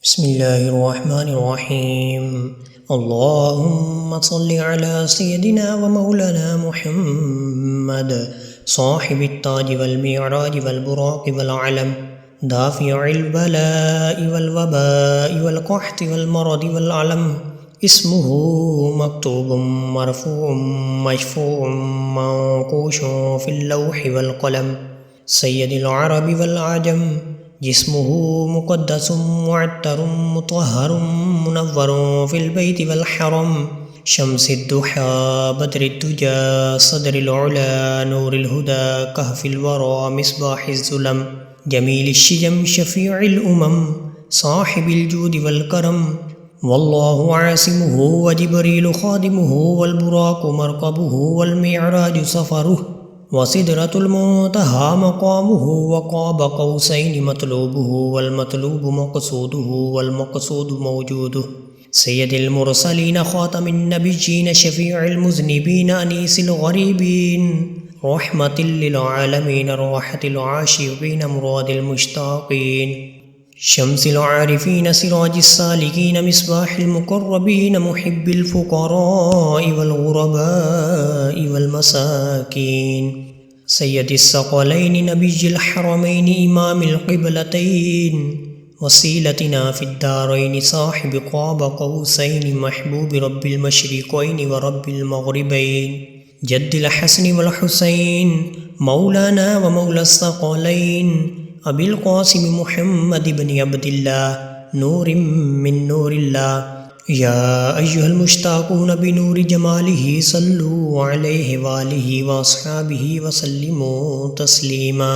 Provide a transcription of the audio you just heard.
बिस्मिल्लाहिर्रहमानिर्रहीम। अल्लाहुम्मा सल्लि अला सय्यदिना व मौलाना मुहम्मद साहिबित ताज वल मिअराज वल बुराक वल अलम दाफिइल बलाइ वल वबाइ वल क़हति वल मरद वल अलम इस्मुहु मक्तूबुम मरफ़ूउम मशफ़ूउम मंक़ूशुन फ़िल लौहि वल क़लम सय्यदिल अरब वल अजम जिस्मुहु मुक़द्दसुम मुअत्तरुम मुतहहरुम मुनव्वरुन फ़िल बैति वल हरम शम्सिद्दुहा बद्रिद्दुजा सदरिल उला नूरिल हुदा कहफ़िल वरा मिस्बाहिज़्ज़ुलम जमीलिश्शिजम शफ़ीइल उमम साहिबिल जूदि वल करम वल्लाहु आसिमुहु व जिब्रीलु ख़ादिमुहु वल बुराक़ु मरकबुहु वल मिअराजु सफ़रुहु व सिदरतुल मुंतहा मक़ामुहु व क़ाब क़ौसैनि मतलूबुहु वल मतलूबु मक़सूदुहु वल मक़सूदु मौजूदुहु सय्यदिल मुरसलीन ख़ातमिन नबिय्यीन शफ़ीइल मुज़निबीन अनीसिल ग़रीबीन रहमतिल लिल आलमीन राहतिल आशिक़ीन मुरादिल मुश्ताक़ीन शम्सिल आरिफ़ीन सिराजिस सालिकीन मिस्बाहिल मुक़र्रबीन मुहिब्बिल फ़ुक़राइ वल ग़ुरबाइ वल मसाकीन सय्यदिस सक़लैनि नबिय्यिल हरमैनि इमामिल क़िबलतैन वसीलतिना फ़िद्दारैनि साहिब क़ाब क़ौसैनि महबूबि रब्बिल मशरिक़ैनि व रब्बिल मग़रिबैन जद्दिल हसनि वल हुसैन मौलाना व मौलस सक़लैन अबिल क़ासिम मुहम्मद इब्न अब्दिल्लाह नूरिम मिन नूरिल्लाह या अय्युहल मुश्ताक़ून बिनूरि जमालिही सल्लु अलैहि व आलिहि व अस्हाबिही व सल्लिमू तस्लीमा।